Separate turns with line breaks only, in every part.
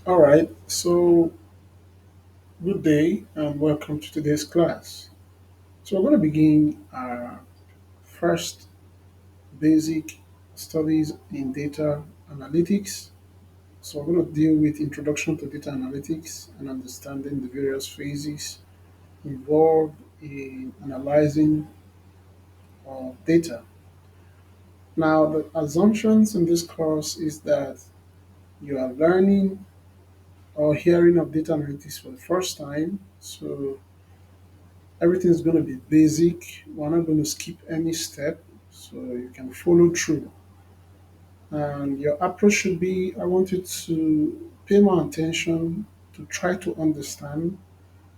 All right, so good day and welcome to today's class. So we're going to begin our first basic studies in data analytics. So we're going to deal with introduction to data analytics and understanding the various phases involved in analyzing data. Now, the assumptions in this course is that you are learning or hearing of data analytics for the first time. So everything is going to be basic. We're not going to skip any step, so you can follow through. And your approach should be I want you to pay more attention to try to understand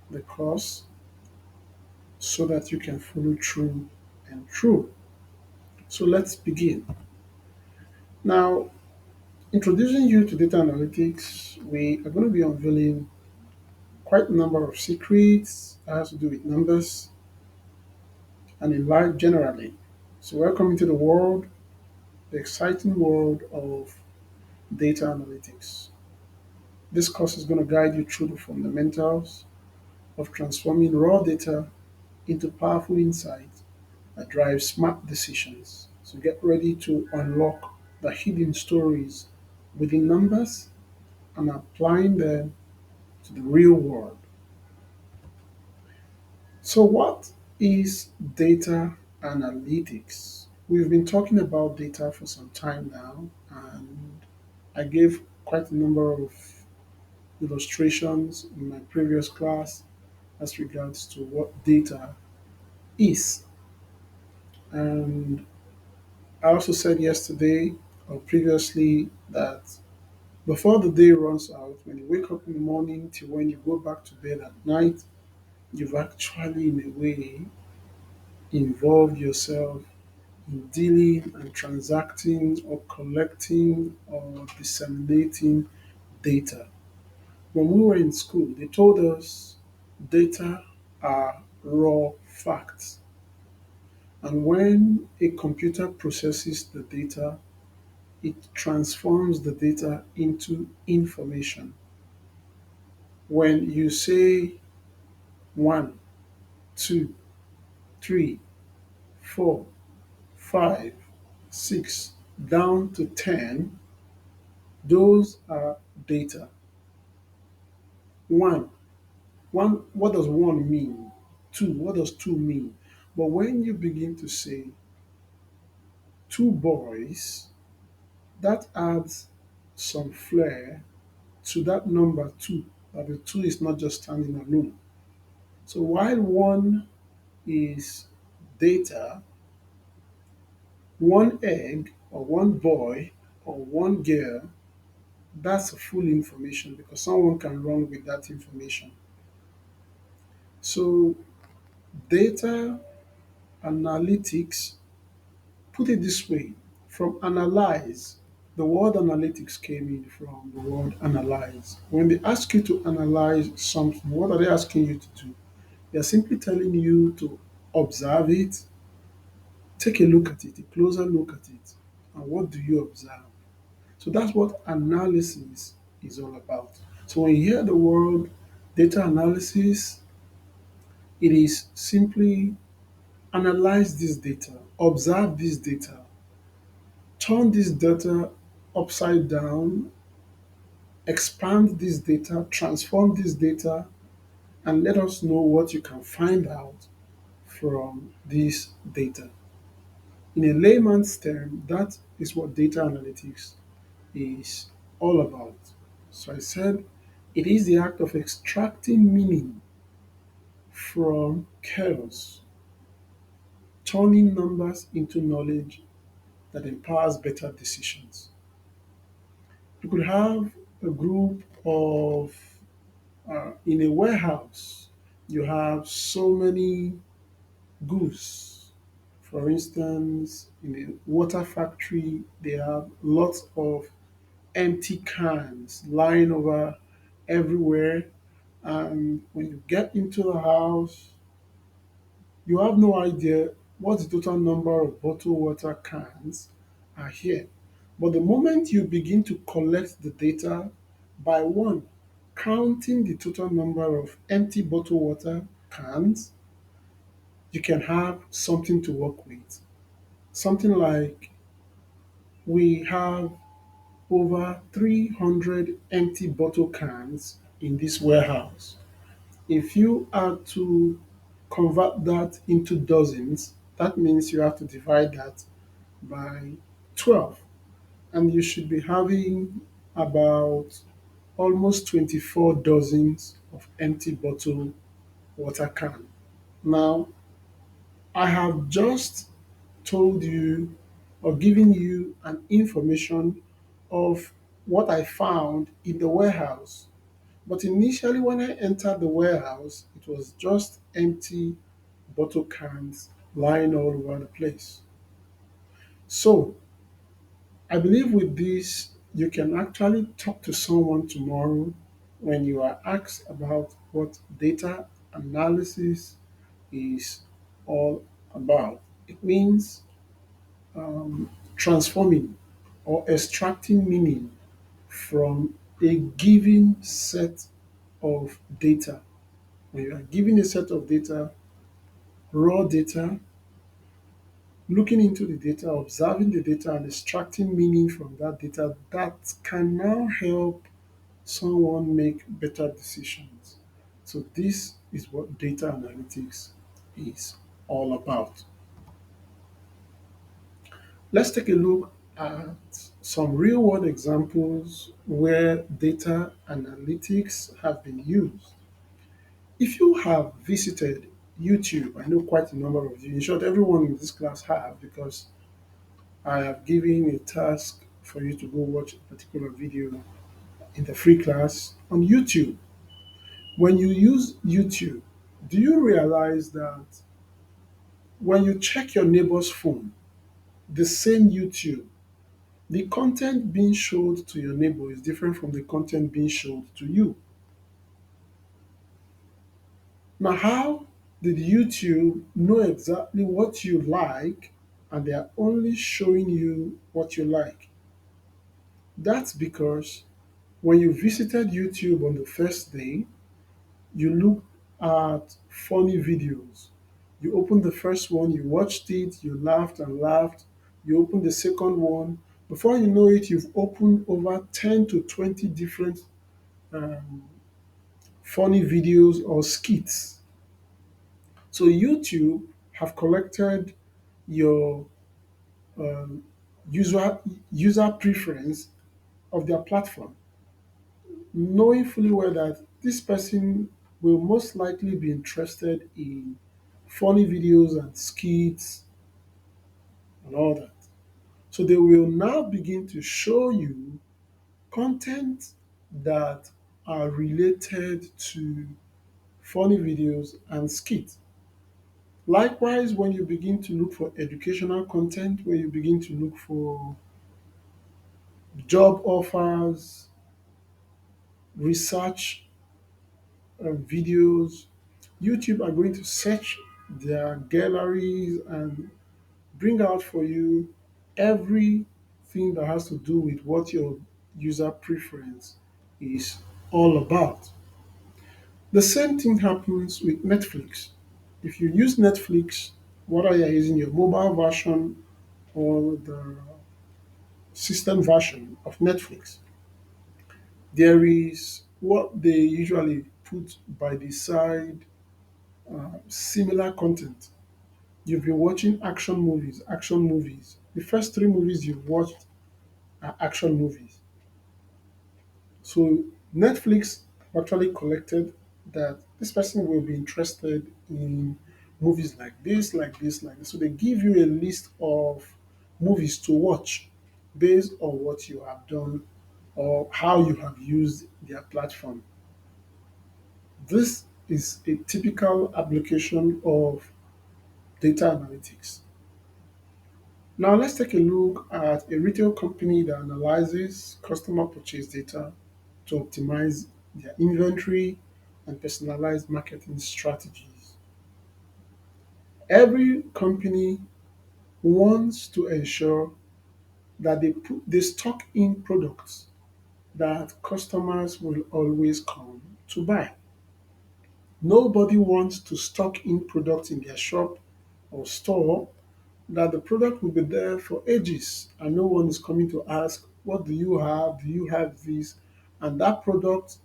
the course so that you can follow through and through. So let's begin. Now, introducing you to data analytics, we are going to be unveiling quite a number of secrets that has to do with numbers and in life generally. So welcome into the exciting world of data analytics. This course is going to guide you through the fundamentals of transforming raw data into powerful insights that drive smart decisions. So get ready to unlock the hidden stories within numbers and applying them to the real world. So, what is data analytics? We've been talking about data for some time now, and I gave quite a number of illustrations in my previous class as regards to what data is. And I also said yesterday or previously that before the day runs out, when you wake up in the morning till when you go back to bed at night, you've actually, in a way, involved yourself in dealing and transacting or collecting or disseminating data. When we were in school, they told us data are raw facts. And when a computer processes the data, it transforms the data into information. When you say one, two, three, four, five, six, down to 10, those are data. One, one, what does one mean? Two, what does two mean? But when you begin to say two boys, that adds some flair to that number two, that the two is not just standing alone. So while one is data, one egg or one boy or one girl, that's full information because someone can run with that information. So data analytics, put it this way, from analyze, the word analytics came in from the word analyze. When they ask you to analyze something, what are they asking you to do? They're simply telling you to observe it, take a look at it, a closer look at it. And what do you observe? So that's what analysis is all about. So when you hear the word data analysis, it is simply analyze this data, observe this data, turn this data upside down, expand this data, transform this data, and let us know what you can find out from this data. In a layman's term, that is what data analytics is all about. So I said it is the act of extracting meaning from chaos, turning numbers into knowledge that empowers better decisions. You could have a group of, in a warehouse, you have so many goods. For instance, in a water factory, they have lots of empty cans lying over everywhere. And when you get into the house, you have no idea what the total number of bottled water cans are here. But the moment you begin to collect the data By one, counting the total number of empty bottled water cans, you can have something to work with. Something like we have over 300 empty bottle cans in this warehouse. If you are to convert that into dozens, that means you have to divide that by 12. And you should be having about almost 24 dozens of empty bottle water can. Now, I have just told you or given you an information of what I found in the warehouse. But initially, when I entered the warehouse, it was just empty bottle cans lying all over the place. So, I believe with this, you can actually talk to someone tomorrow when you are asked about what data analysis is all about. It means transforming or extracting meaning from a given set of data. When you are given a set of data, raw data, looking into the data, observing the data, and extracting meaning from that data that can now help someone make better decisions. So, this is what data analytics is all about. Let's take a look at some real world examples where data analytics have been used. If you have visited YouTube, I know quite a number of you, in short, everyone in this class have, because I have given a task for you to go watch a particular video in the free class on YouTube. When you use YouTube, do you realize that when you check your neighbor's phone, the same YouTube, the content being showed to your neighbor is different from the content being showed to you? Now, how did YouTube know exactly what you like and they are only showing you what you like? That's because when you visited YouTube on the first day, you looked at funny videos. You opened the first one, you watched it, you laughed and laughed. You opened the second one. Before you know it, you've opened over 10 to 20 different um, funny videos or skits. So YouTube have collected your um, user user preference of their platform, knowing fully well that this person will most likely be interested in funny videos and skits and all that. So they will now begin to show you content that are related to funny videos and skits. Likewise, when you begin to look for educational content, when you begin to look for job offers, research videos, YouTube are going to search their galleries and bring out for you everything that has to do with what your user preference is all about. The same thing happens with Netflix. If you use Netflix, whether you're using your mobile version or the system version of Netflix, there is what they usually put by the side similar content. You've been watching action movies, action movies. The first three movies you've watched are action movies. So Netflix actually collected that this person will be interested in movies like this, like this, like this. So they give you a list of movies to watch based on what you have done or how you have used their platform. This is a typical application of data analytics. Now let's take a look at a retail company that analyzes customer purchase data to optimize their inventory and personalize marketing strategies. Every company wants to ensure that they stock in products that customers will always come to buy. Nobody wants to stock in products in their shop or store that the product will be there for ages and no one is coming to ask, what do you have? Do you have this? And that product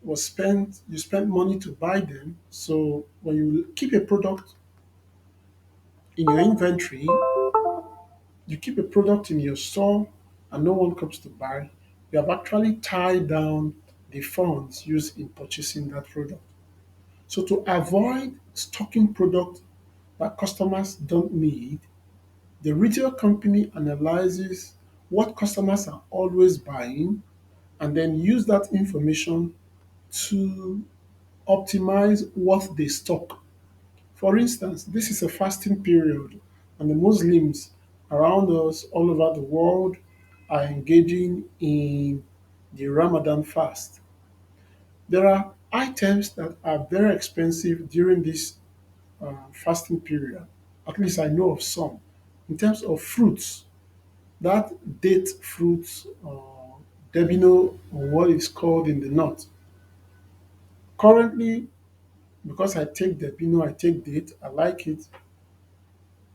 was spent, you spent money to buy them. So when you keep a product in your inventory, you keep a product in your store and no one comes to buy, you have actually tied down the funds used in purchasing that product. So to avoid stocking product that customers don't need, the retail company analyzes what customers are always buying and then use that information to optimize what they stock. For instance, this is a fasting period, and the Muslims around us all over the world are engaging in the Ramadan fast. There are items that are very expensive during this fasting period. At least I know of some. In terms of fruits, that date fruits, debino, or what it's called in the north. Currently, because I take debino, I take date, I like it.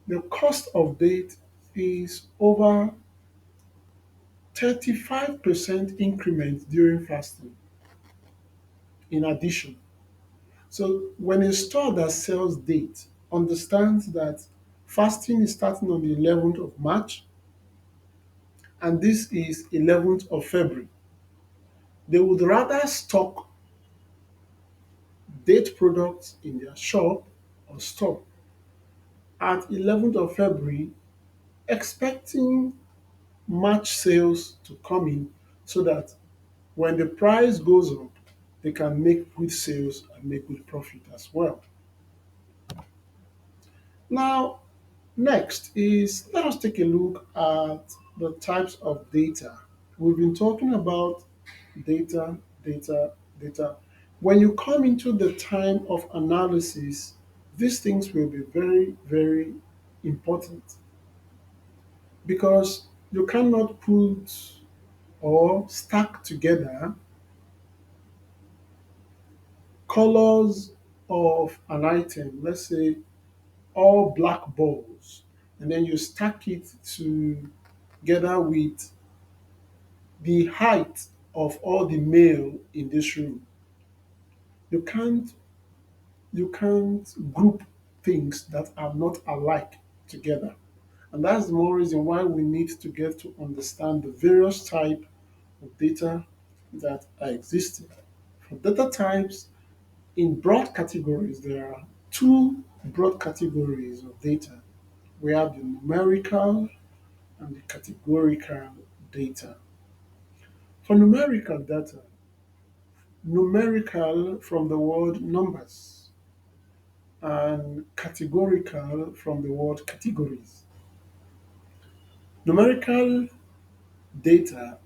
The cost of date is over 35% increment during fasting in addition. So when a store that sells date understands that fasting is starting on the 11th of March and this is 11th of February, they would rather stock date products in their shop or store at 11th of February, expecting March sales to come in so that when the price goes up, they can make good sales and make good profit as well. Now, next is let us take a look at the types of data. We've been talking about data, data, data. When you come into the time of analysis, these things will be very, very important because you cannot put or stack together colors of an item, let's say all black balls, and then you stack it together with the height of all the male in this room. You can't you can't group things that are not alike together. And that's the more reason why we need to get to understand the various type of data that are existing. For data types, in broad categories, there are two broad categories of data. We have the numerical and the categorical data. For numerical data, numerical from the word numbers and categorical from the word categories. Numerical data,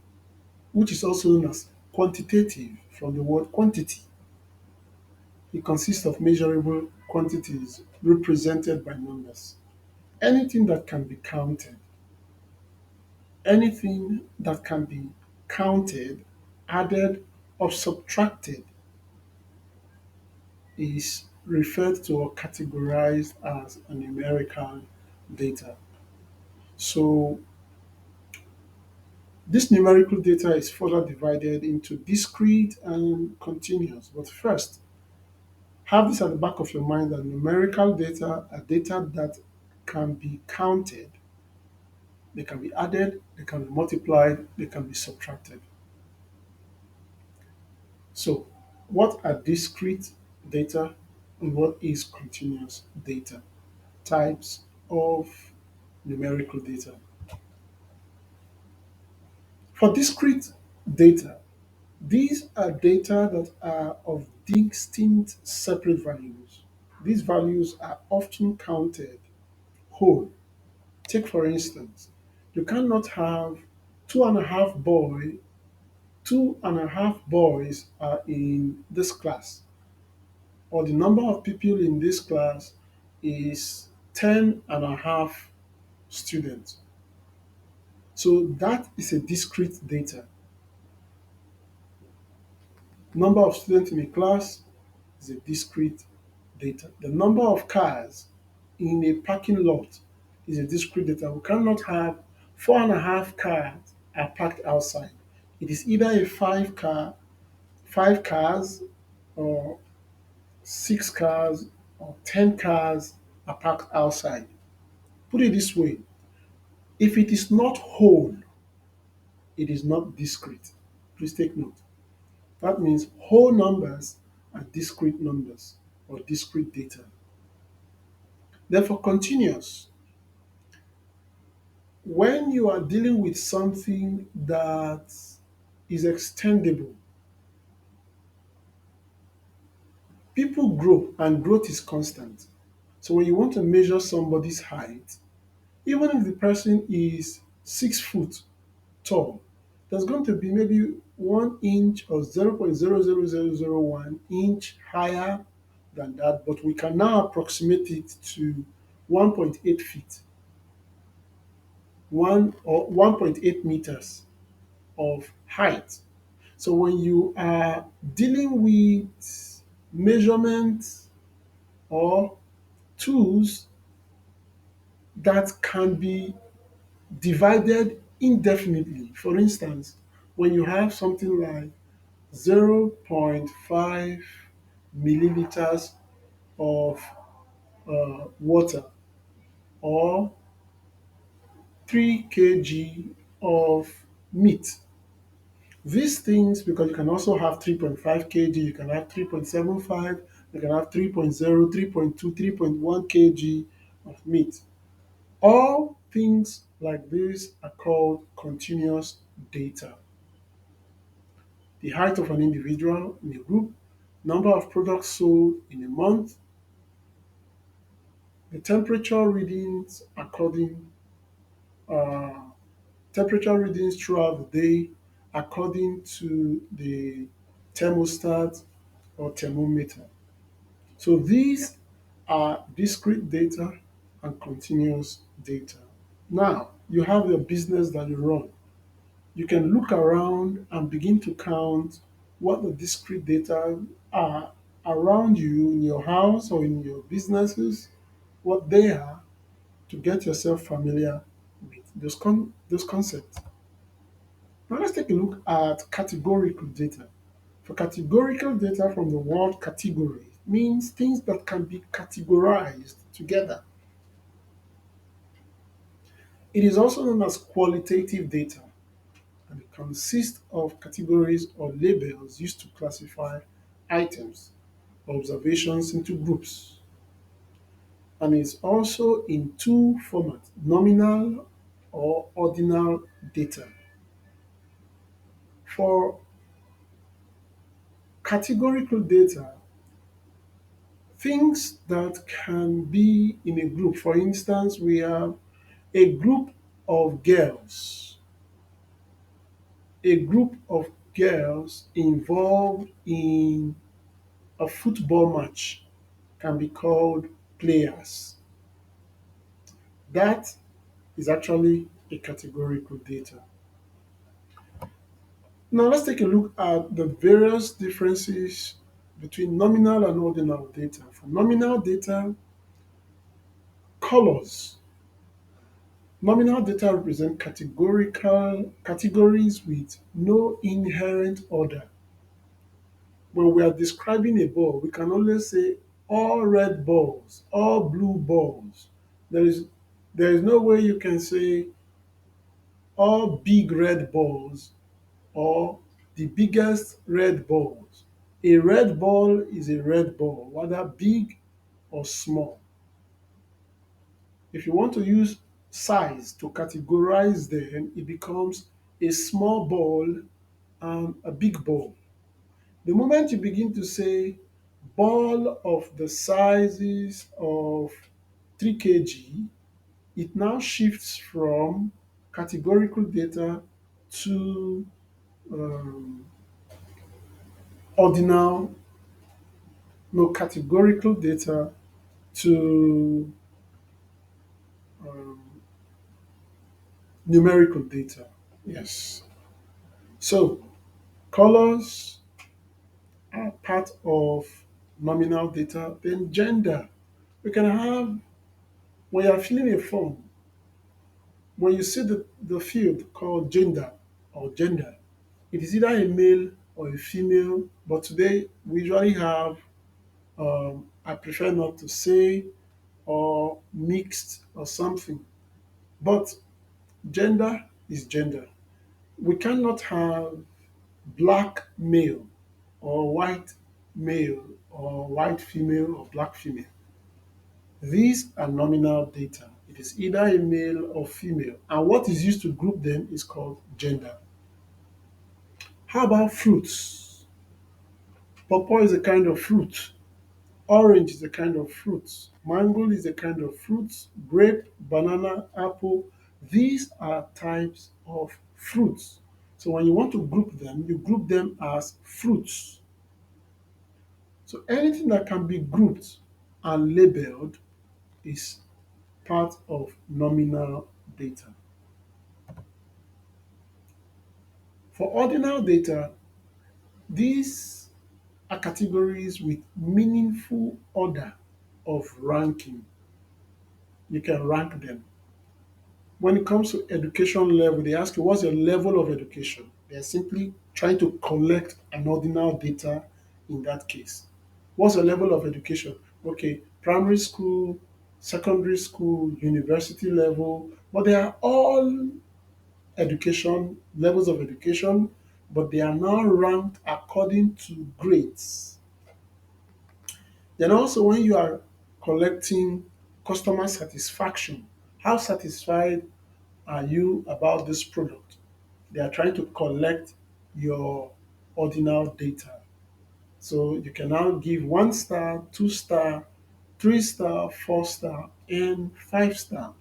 which is also known as quantitative from the word quantity, it consists of measurable quantities represented by numbers. Anything that can be counted, anything that can be counted, added, or subtracted is referred to or categorized as a numerical data. So this numerical data is further divided into discrete and continuous. But first, have this at the back of your mind that numerical data are data that can be counted, they can be added, they can be multiplied, they can be subtracted. So, what are discrete data and what is continuous data? Types of numerical data. For discrete data, these are data that are of distinct separate values. These values are often counted whole. Take for instance, you cannot have two and a half boy, two and a half boys are in this class, or the number of people in this class is 10 and a half students. So that is a discrete data. Number of students in a class is a discrete data. The number of cars in a parking lot is a discrete data. We cannot have 4.5 cars are parked outside. It is either a 5 cars, or 6 cars, or 10 cars are parked outside. Put it this way: if it is not whole, it is not discrete. Please take note. That means whole numbers are discrete numbers or discrete data. Therefore, continuous. When you are dealing with something that is extendable, people grow and growth is constant. So when you want to measure somebody's height, even if the person is 6 foot tall, there's going to be maybe 1 inch or 0.00001 inch higher than that, but we can now approximate it to 1.8 feet, 1.8 meters of height. So when you are dealing with measurements or tools that can be divided indefinitely, for instance, when you have something like zero point 0.5 milliliters of water, or 3 kg of meat. These things, because you can also have 3.5 kg, you can have 3.75, you can have 3.0, 3.2, 3.1 kg of meat. All things like this are called continuous data. The height of an individual in a group, number of products sold in a month, the uh, temperature readings throughout the day according to the thermostat or thermometer. So these are discrete data and continuous data. Now, you have your business that you run. You can look around and begin to count what the discrete data are around you in your house or in your businesses, what they are, to get yourself familiar with those concepts. Now let's take a look at categorical data. For categorical data, from the word category, means things that can be categorized together. It is also known as qualitative data, and it consists of categories or labels used to classify items or observations into groups. And it's also in two formats: nominal or ordinal data. For categorical data, things that can be in a group. For instance, we have a group of girls, a group of girls involved in a football match can be called players. That is actually a categorical data. Now let's take a look at the various differences between nominal and ordinal data. For nominal data, colors. Nominal data represent categorical categories with no inherent order. When we are describing a ball, we can only say all red balls, all blue balls. There is there is no way you can say all big red balls or the biggest red balls. A red ball is a red ball, whether big or small. If you want to use size to categorize them, it becomes a small ball and a big ball. The moment you begin to say ball of the sizes of 3 kg, it now shifts from categorical data to um, ordinal, no, categorical data to um, numerical data. Yes. So colors, are part of nominal data. Then gender. We can have, when you're filling a form, when you see the field called gender, it is either a male or a female, but today we usually have, I prefer not to say, or mixed or something. But gender is gender. We cannot have black male or white male or white female or black female. These are nominal data. It is either a male or female. And what is used to group them is called gender. How about fruits? Pawpaw is a kind of fruit. Orange is a kind of fruit. Mango is a kind of fruit. Grape, banana, apple. These are types of fruits. So when you want to group them, you group them as fruits. So anything that can be grouped and labeled is part of nominal data. For ordinal data, these are categories with meaningful order of ranking. You can rank them. When it comes to education level, they ask you what's your level of education. They're simply trying to collect an ordinal data in that case. What's your level of education? Okay, primary school, secondary school, university level, but they are all education, levels of education, but they are now ranked according to grades. Then also when you are collecting customer satisfaction, how satisfied are you about this product? They are trying to collect your ordinal data. So you can now give 1 star, 2 star, 3 star, 4 star, and 5 star.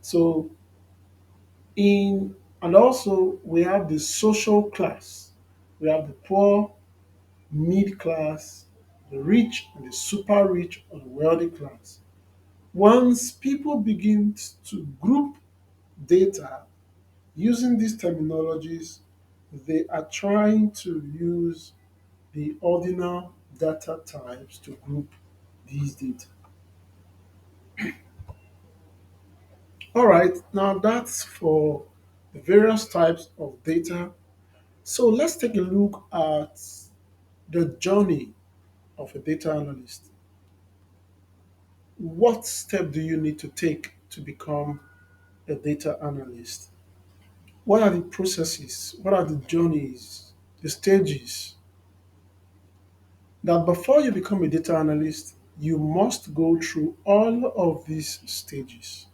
So in and also we have the social class. We have the poor, mid class, the rich, and the super rich or the wealthy class. Once people begin to group data using these terminologies, they are trying to use the ordinal data types to group these data. All right, now that's for the various types of data. So let's take a look at the journey of a data analyst. What step do you need to take to become a data analyst? What are the processes? What are the journeys, the stages that before you become a data analyst, you must go through all of these stages?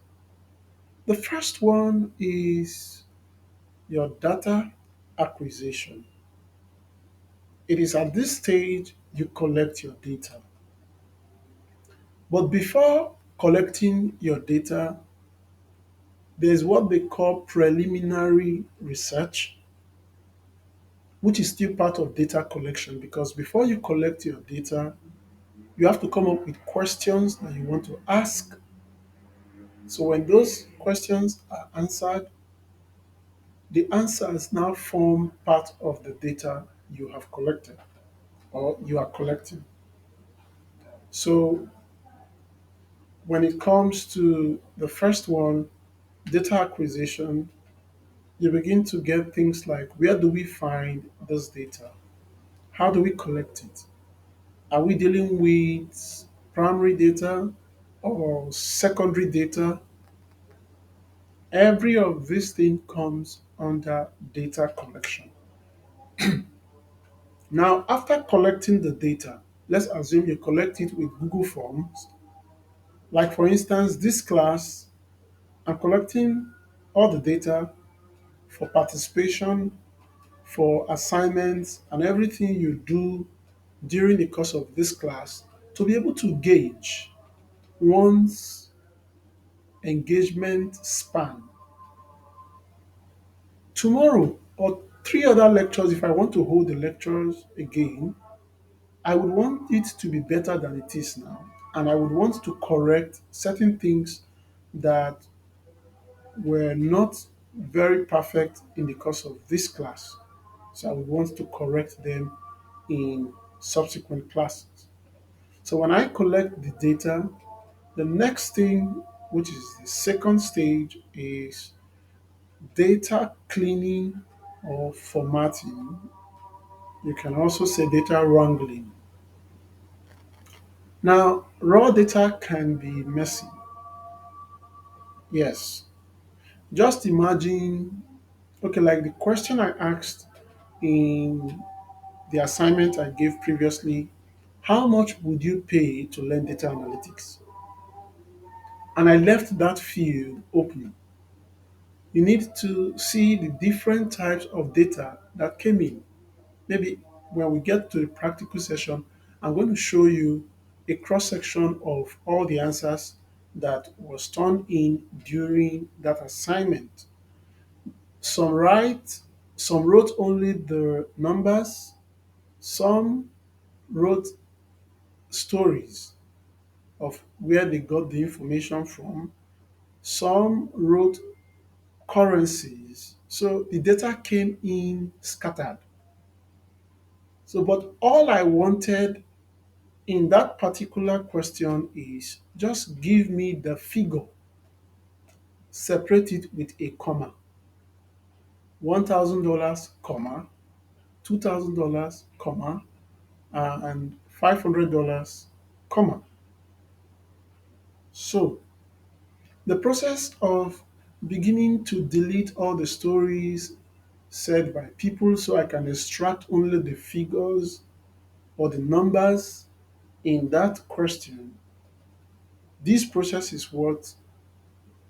The first one is your data acquisition. It is at this stage you collect your data. But before collecting your data, there's what they call preliminary research, which is still part of data collection because before you collect your data, you have to come up with questions that you want to ask. So when those questions are answered, the answers now form part of the data you have collected or you are collecting. So when it comes to the first one, data acquisition, you begin to get things like where do we find this data? How do we collect it? Are we dealing with primary data or secondary data? Every of these things comes under data collection. Now, after collecting the data, let's assume you collect it with Google Forms. Like for instance, this class, I'm collecting all the data for participation, for assignments, and everything you do during the course of this class to be able to gauge one's engagement span. Tomorrow or 3 other lectures, if I want to hold the lectures again, I would want it to be better than it is now. And I would want to correct certain things that were not very perfect in the course of this class. So I would want to correct them in subsequent classes. So when I collect the data, the next thing, which is the second stage, is data cleaning or formatting. You can also say data wrangling. Now, raw data can be messy. Yes. Just imagine, okay, like the question I asked in the assignment I gave previously, how much would you pay to learn data analytics? And I left that field open. You need to see the different types of data that came in. Maybe when we get to the practical session, I'm going to show you a cross section of all the answers that was turned in during that assignment. Some write, some wrote only the numbers, some wrote stories of where they got the information from, some wrote currencies. So the data came in scattered. So, but all I wanted in that particular question is just give me the figure, separate it with a comma, $1,000, comma, $2,000, comma, and $500, comma. So the process of beginning to delete all the stories said by people so I can extract only the figures or the numbers in that question, this process is what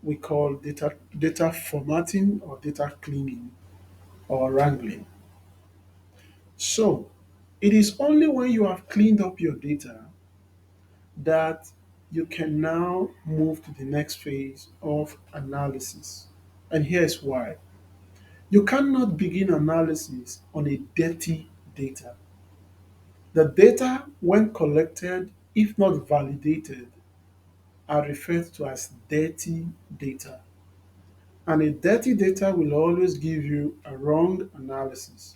we call data formatting or data cleaning or wrangling. So it is only when you have cleaned up your data that you can now move to the next phase of analysis. And here's why. You cannot begin analysis on a dirty data. The data, when collected, if not validated, are referred to as dirty data. And a dirty data will always give you a wrong analysis.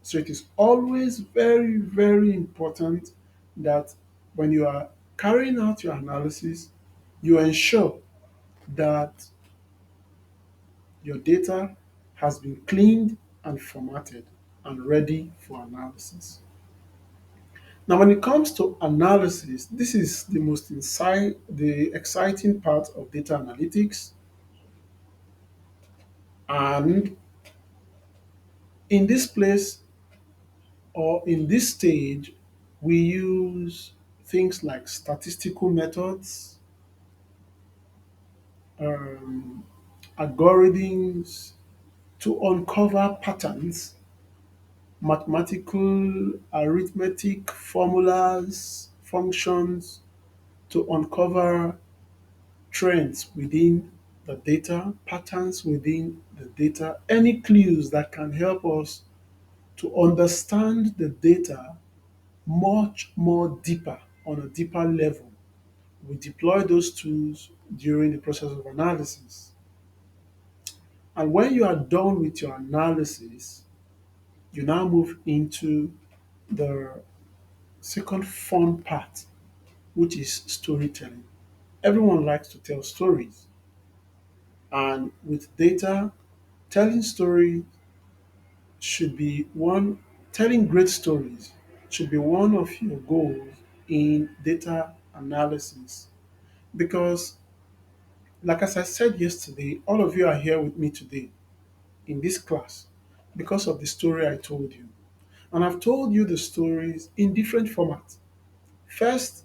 So it is always very, very important that when you are carrying out your analysis, you ensure that your data has been cleaned and formatted and ready for analysis. Now, when it comes to analysis, this is the exciting part of data analytics. And in this place or in this stage, we use things like statistical methods, um, algorithms to uncover patterns, mathematical, arithmetic formulas, functions to uncover trends within the data, patterns within the data, any clues that can help us to understand the data much more deeper on a deeper level. We deploy those tools during the process of analysis. And when you are done with your analysis, you now move into the second fun part, which is storytelling. Everyone likes to tell stories. And with data, telling stories should be one, telling great stories should be one of your goals in data analysis. Because, like as I said yesterday, all of you are here with me today in this class because of the story I told you. And I've told you the stories in different formats. First,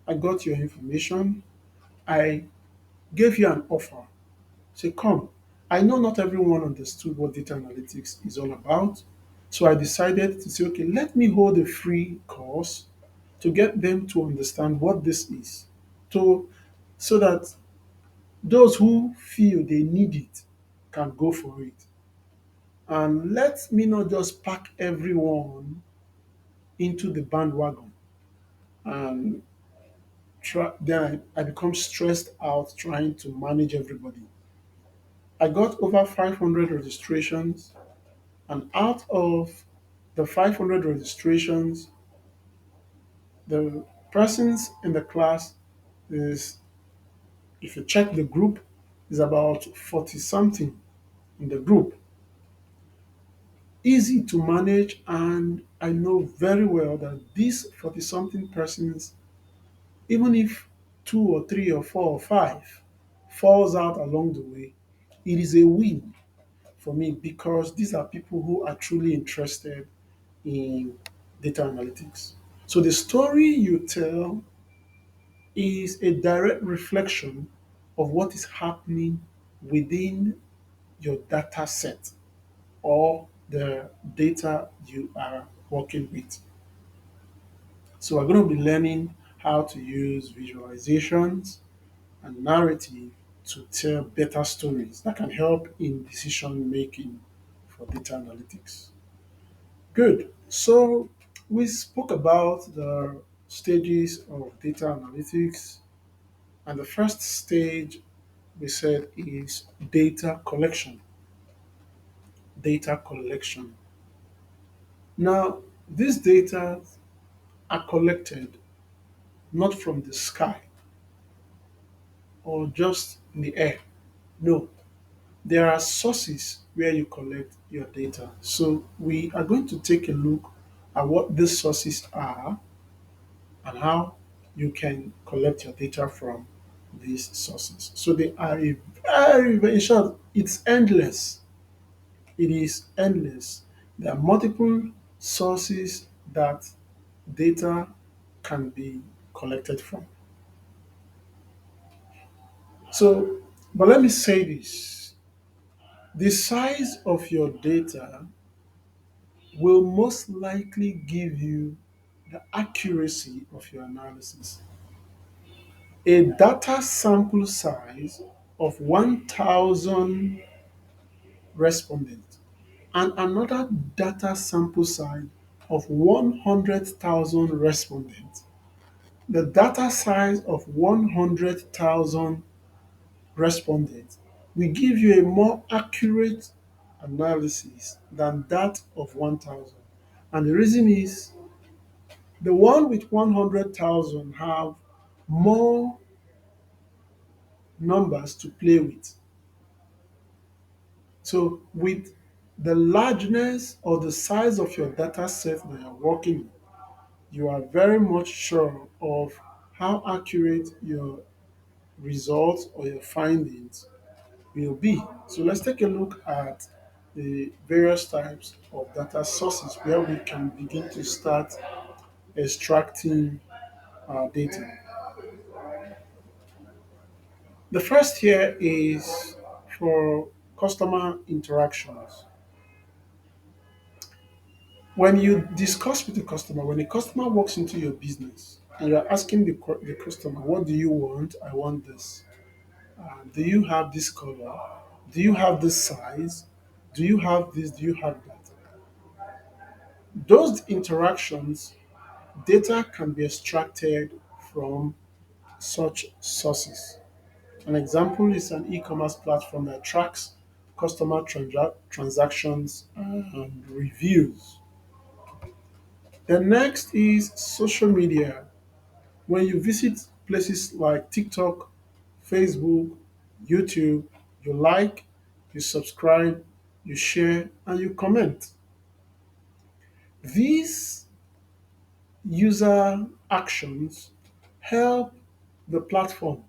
I got your information, I gave you an offer. Say, come. I know not everyone understood what data analytics is all about. So I decided to say, okay, let me hold a free course to get them to understand what this is. To, so that those who feel they need it can go for it. And let me not just pack everyone into the bandwagon and then I become stressed out trying to manage everybody. I got over 500 registrations, and out of the 500 registrations, the persons in the class is, if you check the group, is about 40 something in the group. Easy to manage, and I know very well that these 40 something persons, even if two or three or four or five falls out along the way, it is a win for me because these are people who are truly interested in data analytics. So the story you tell is a direct reflection of what is happening within your data set or the data you are working with. So we're going to be learning how to use visualizations and narrative to tell better stories that can help in decision making for data analytics. Good. So we spoke about the stages of data analytics, and the first stage we said is data collection. Data collection. Now, these data are collected not from the sky or just in the air. No, there are sources where you collect your data. So we are going to take a look at what these sources are and how you can collect your data from these sources. So they are a very, in short, it's endless. It is endless. There are multiple sources that data can be collected from. So, but let me say this, the size of your data will most likely give you the accuracy of your analysis. A data sample size of 1,000 respondents and another data sample size of 100,000 respondents. The data size of 100,000 respondents will give you a more accurate analysis than that of 1,000. And the reason is the one with 100,000 have more numbers to play with. So with the largeness or the size of your data set that you're working with, you are very much sure of how accurate your results or your findings will be. So let's take a look at the various types of data sources where we can begin to start extracting our data. The first here is for customer interactions. When you discuss with the customer, when a customer walks into your business and you're asking the customer, what do you want? I want this. Do you have this color? Do you have this size? Do you have this? Do you have that? Those interactions, data can be extracted from such sources. An example is an e-commerce platform that tracks customer transactions and reviews. The next is social media. When you visit places like TikTok, Facebook, YouTube, you like, you subscribe, you share, and you comment. These user actions help the platform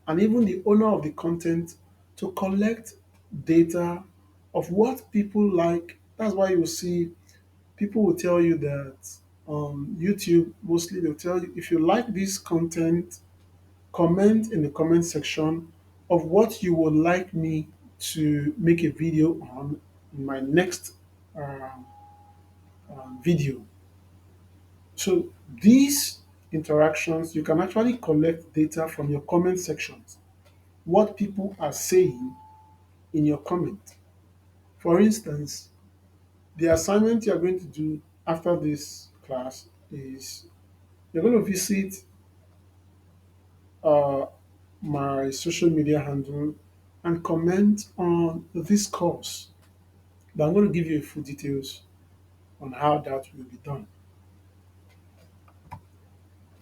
and even the owner of the content to collect data of what people like. That's why you see people will tell you that on YouTube, mostly they'll tell you if you like this content, comment in the comment section of what you would like me to make a video on in my next um, video. So these interactions, you can actually collect data from your comment sections, what people are saying in your comment. For instance, the assignment you're going to do after this class is you're going to visit uh, my social media handle and comment on this course. But I'm going to give you full details on how that will be done.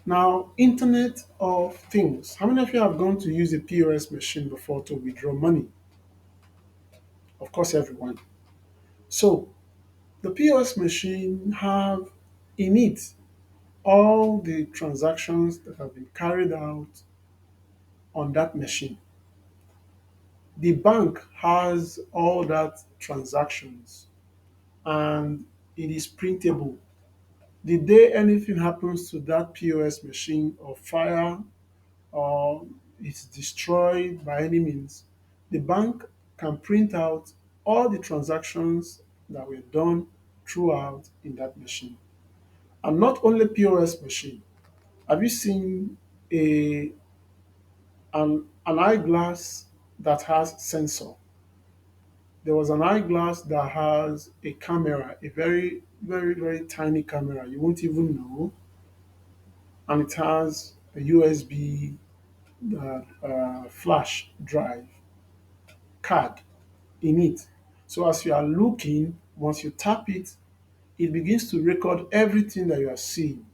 Now, Internet of Things. How many of you have gone to use a POS machine before to withdraw money? Of course, everyone. So, the POS machine have in it all the transactions that have been carried out on that machine. The bank has all that transactions and it is printable. The day anything happens to that POS machine or fire or it's destroyed by any means, the bank can print out all the transactions that were done throughout in that machine. And not only POS machine. Have you seen a an eyeglass that has sensor? There was an eyeglass that has a camera, a very, very, very tiny camera. You won't even know, and it has a USB flash drive card in it. So as you are looking, once you tap it, it begins to record everything that you are seeing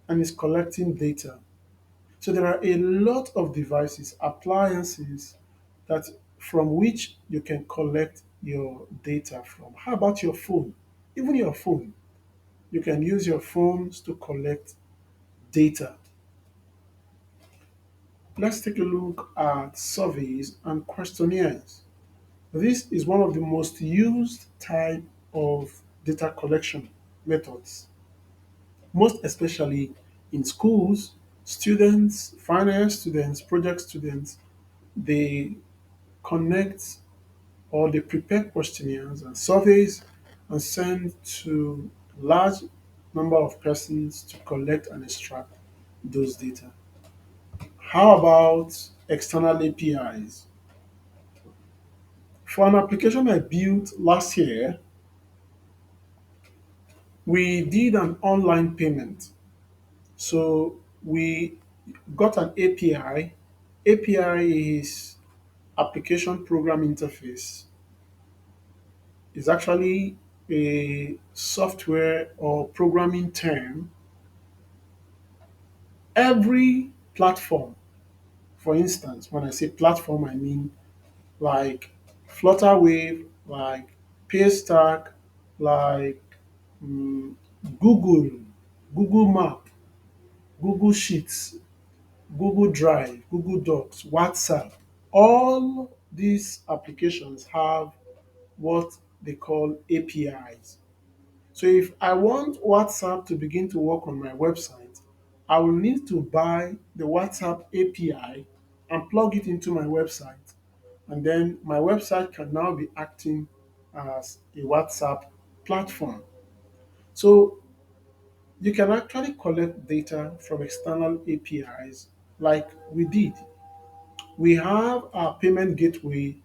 and is collecting data. So there are a lot of devices, appliances that from which you can collect your data from. How about your phone? Even your phone, you can use your phones to collect data. Let's take a look at surveys and questionnaires. This is one of the most used type of data collection methods, most especially in schools. Students, finance students, project students, they connect or they prepare questionnaires and surveys and send to large number of persons to collect and extract those data. How about external APIs? For an application I built last year, we did an online payment. So we got an API. API is application program interface. It's actually a software or programming term. Every platform, for instance, when I say platform, I mean like Flutterwave, like Paystack, like mm, Google, Google Map, Google Sheets, Google Drive, Google Docs, WhatsApp. All these applications have what they call APIs. So if I want WhatsApp to begin to work on my website, I will need to buy the WhatsApp API and plug it into my website. And then my website can now be acting as a WhatsApp platform. So you can actually collect data from external APIs like we did. We have our payment gateway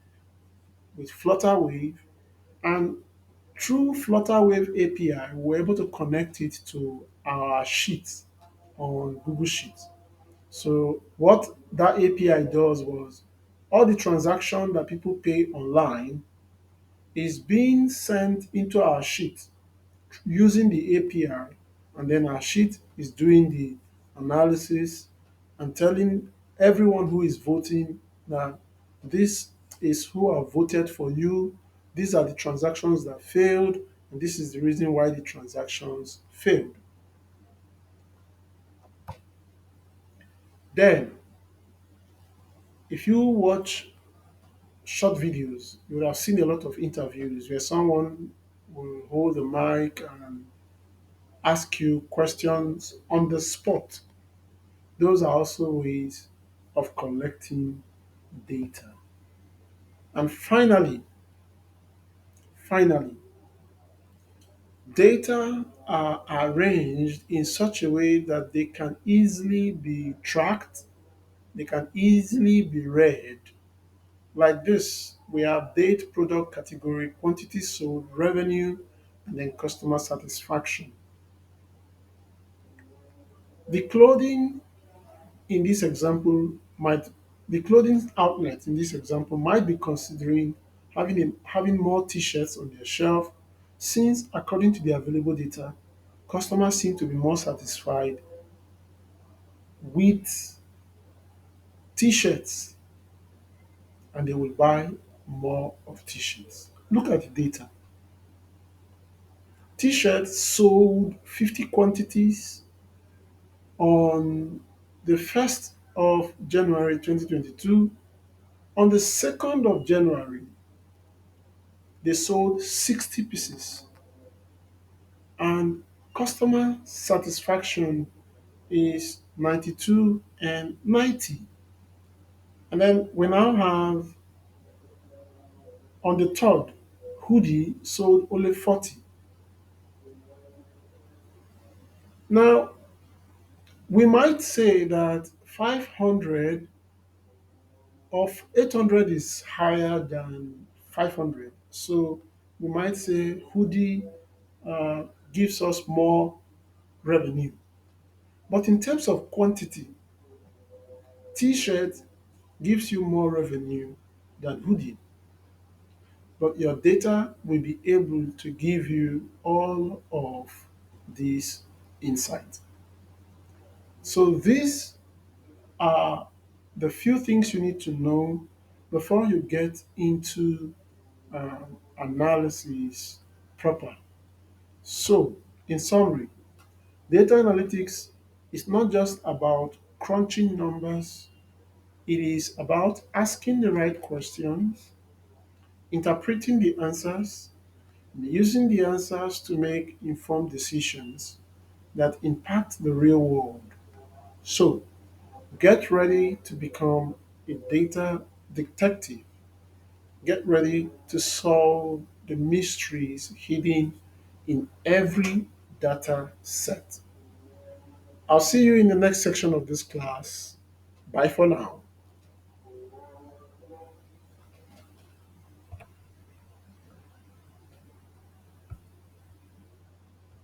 with Flutterwave, and through Flutterwave API, we're able to connect it to our Sheets on Google Sheets. So what that API does was all the transaction that people pay online is being sent into our sheet using the API, and then our sheet is doing the analysis and telling everyone who is voting that this is who have voted for you, these are the transactions that failed, and this is the reason why the transactions failed. Then, if you watch short videos, you would have seen a lot of interviews where someone will hold the mic and ask you questions on the spot. Those are also ways of collecting data. And finally, data are arranged in such a way that they can easily be tracked, they can easily be read. Like this, we have date, product category, quantity sold, revenue, and then customer satisfaction. The clothing in this example might the clothing outlet in this example might be considering having more t-shirts on their shelf since according to the available data, customers seem to be more satisfied with t-shirts and they will buy more of t-shirts. Look at the data. T-shirts sold 50 quantities on the 1st of January 2022. On the 2nd of January, they sold 60 pieces. And customer satisfaction is 92 and 90. And then we now have on the 3rd, hoodie sold only 40. Now, we might say that 500 of 800 is higher than 500. So we might say hoodie uh, gives us more revenue. But in terms of quantity, t-shirt gives you more revenue than hoodie. But your data will be able to give you all of these insights. So these are the few things you need to know before you get into analysis proper. So, in summary, data analytics is not just about crunching numbers, it is about asking the right questions, interpreting the answers, and using the answers to make informed decisions that impact the real world. So, get ready to become a data detective. Get ready to solve the mysteries hidden in every data set. I'll see you in the next section of this class. Bye for now.